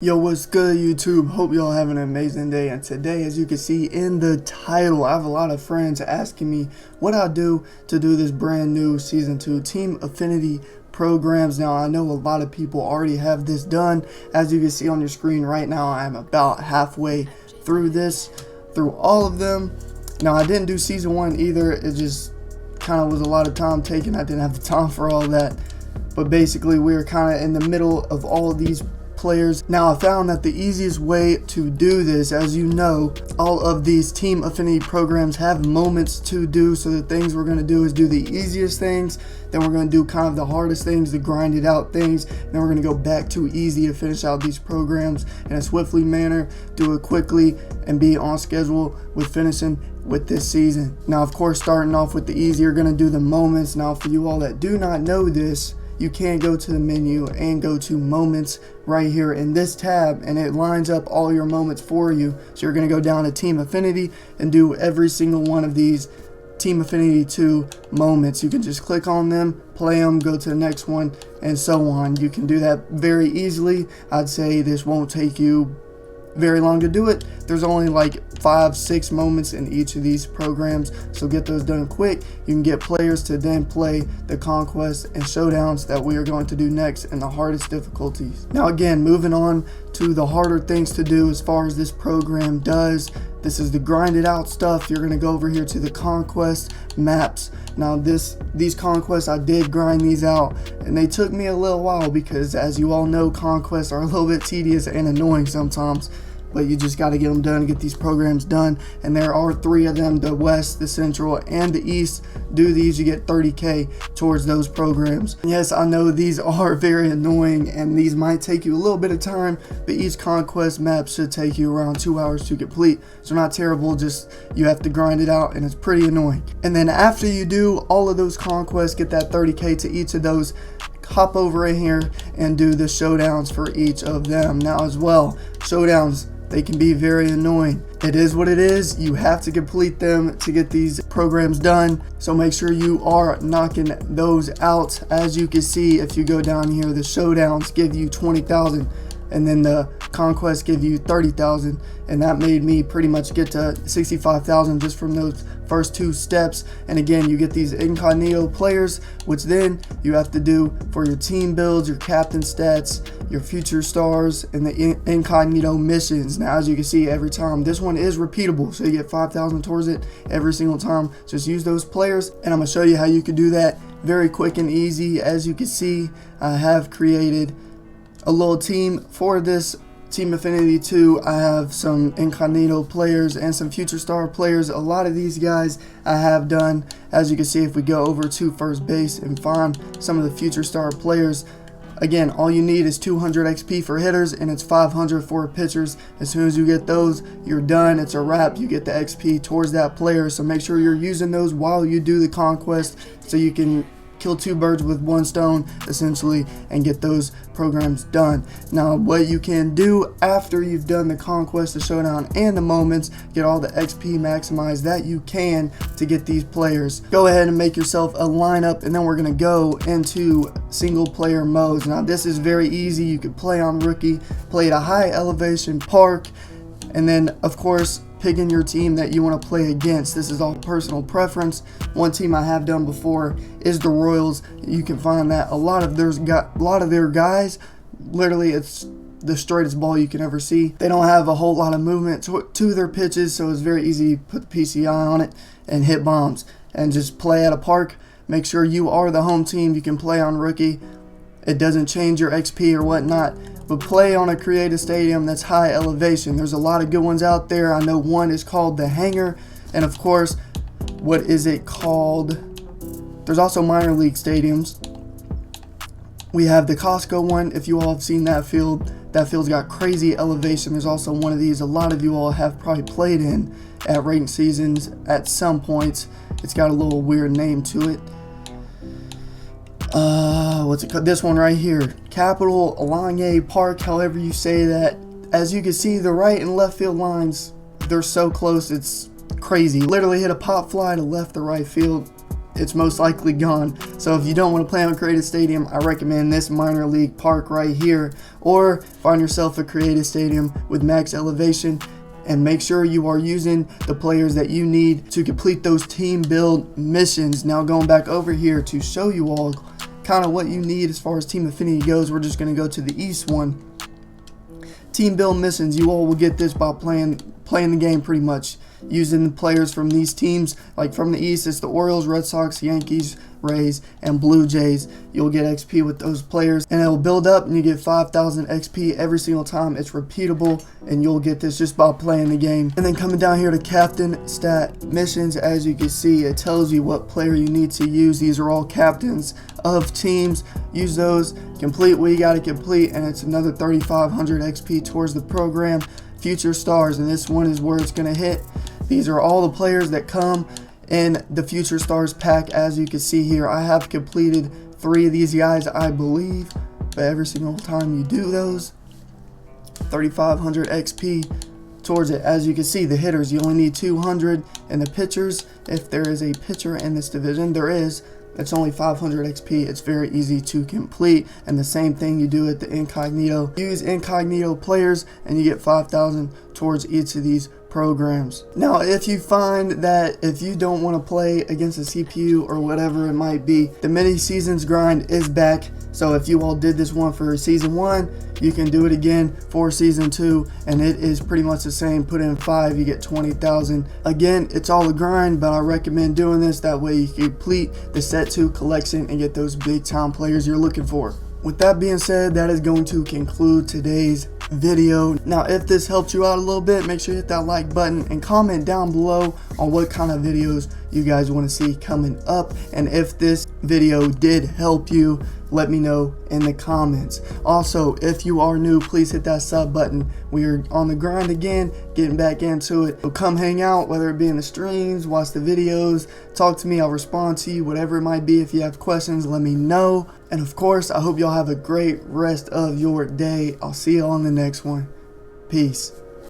Yo, what's good, YouTube? Hope y'all having an amazing day. And today, as you can see in the title, I have a lot of friends asking me what I do to do this brand new Season 2 Team Affinity programs. Now, I know a lot of people already have this done. As you can see on your screen right now, I'm about halfway through all of them. Now, I didn't do Season 1 either. It just kind of was a lot of time taken. I didn't have the time for all that. But basically, we're kind of in the middle of all of these players. Now, I found that the easiest way to do this, as you know, all of these Team Affinity programs have moments to do. So the things we're going to do is do the easiest things, then we're going to do kind of the hardest things, the grinded out things, then we're going to go back to easy to finish out these programs in a swiftly manner, do it quickly, and be on schedule with finishing with this season. Now, of course, starting off with the easy, you're going to do the moments. Now, for you all that do not know this, you can go to the menu and go to moments right here in this tab, and it lines up all your moments for you. So you're going to go down to Team Affinity and do every single one of these Team Affinity 2 moments. You can just click on them, play them, go to the next one, and so on. You can do that very easily. I'd say this won't take you very long to do it. There's only like 5-6 moments in each of these programs, so get those done quick. You can get players to then play the conquests and showdowns that we are going to do next in the hardest difficulties. Now, again, moving on to the harder things to do as far as this program does. This is the grinded out stuff. You're going to go over here to the conquest maps. Now, these conquests, I did grind these out, and they took me a little while because, as you all know, conquests are a little bit tedious and annoying sometimes. But you just got to get them done, get these programs done. And there are 3 of them, the West, the Central, and the East. Do these, you get 30K towards those programs. Yes, I know these are very annoying, and these might take you a little bit of time, but each conquest map should take you around 2 hours to complete. So not terrible, just you have to grind it out, and it's pretty annoying. And then after you do all of those conquests, get that 30K to each of those, hop over in here and do the showdowns for each of them. Now, as well, showdowns, they can be very annoying. It is what it is. You have to complete them to get these programs done. So make sure you are knocking those out. As you can see, if you go down here, the showdowns give you 20,000 and then the conquests give you 30,000. And that made me pretty much get to 65,000 just from those first 2 steps. And again, you get these incognito players, which then you have to do for your team builds, your captain stats, your future stars, and the incognito missions. Now, as you can see, every time, this one is repeatable, so you get 5,000 towards it every single time. Just use those players, and I'm gonna show you how you can do that very quick and easy. As you can see, I have created a little team for this Team Affinity 2. I have some incognito players and some future star players. A lot of these guys I have done. As you can see, if we go over to first base and find some of the future star players, again, all you need is 200 XP for hitters, and it's 500 for pitchers. As soon as you get those, you're done. It's a wrap. You get the XP towards that player. So make sure you're using those while you do the conquest, so you can kill 2 birds with 1 stone, essentially, and get those programs done. Now, what you can do after you've done the conquest, the showdown, and the moments, get all the XP maximized that you can to get these players. Go ahead and make yourself a lineup, and then we're going to go into single player modes. Now, this is very easy. You can play on rookie, play at a high elevation park, and then, of course, picking your team that you want to play against. This is all personal preference. One team I have done before is the Royals. You can find that a lot of their guys, literally, it's the straightest ball you can ever see. They don't have a whole lot of movement to their pitches, so it's very easy to put the PCI on it and hit bombs and just play at a park. Make sure you are the home team. You can play on rookie. It doesn't change your XP or whatnot, but play on a creative stadium that's high elevation. There's a lot of good ones out there. I know one is called the Hangar, and of course, what is it called? There's also minor league stadiums. We have the Costco one. If you all have seen that field's got crazy elevation. There's also one of these a lot of you all have probably played in at ranked seasons at some points. It's got a little weird name to it. What's it called? This one right here, Capital Alanye Park, however you say that. As you can see, the right and left field lines, they're so close, it's crazy. Literally hit a pop fly to left or right field. it's most likely gone. So if you don't want to play on a creative stadium, I recommend this minor league park right here, or find yourself a creative stadium with max elevation, and make sure you are using the players that you need to complete those team build missions. Now going back over here to show you all kind of what you need as far as Team Affinity goes, we're just going to go to the East one. Team build missions, you all will get this by playing the game pretty much, using the players from these teams. Like from the East, it's the Orioles, Red Sox, Yankees, Rays, and Blue Jays. You'll get XP with those players, and it'll build up, and you get 5,000 XP every single time. It's repeatable, and you'll get this just by playing the game. And then coming down here to captain stat missions, as you can see, it tells you what player you need to use. These are all captains of teams. Use those, complete what you got to complete, and it's another 3,500 XP towards the program. Future stars, and this one is where it's going to hit. These are all the players that come in the Future Stars pack. As you can see here, I have completed 3 of these guys, I believe, but every single time you do those, 3,500 XP towards it. As you can see, the hitters, you only need 200, and the pitchers, if there is a pitcher in this division, there is, it's only 500 XP. It's very easy to complete, and the same thing you do at the incognito. Use incognito players and you get 5,000 towards each of these programs. Now if you find that if you don't want to play against a CPU or whatever it might be, the mini seasons grind is back. So if you all did this one for season 1, you can do it again for season 2, and it is pretty much the same. Put in 5, you get 20,000. Again, it's all a grind, but I recommend doing this. That way you complete the set 2 collection and get those big time players you're looking for. With that being said, that is going to conclude today's video. Now if this helped you out a little bit, make sure you hit that like button and comment down below on what kind of videos you guys want to see coming up, and if this video did help you, let me know in the comments. Also, if you are new, please hit that sub button. We are on the grind again, getting back into it. So come hang out, whether it be in the streams, watch the videos, talk to me, I'll respond to you, whatever it might be. If you have questions, let me know. And of course, I hope y'all have a great rest of your day. I'll see you on the next one. Peace.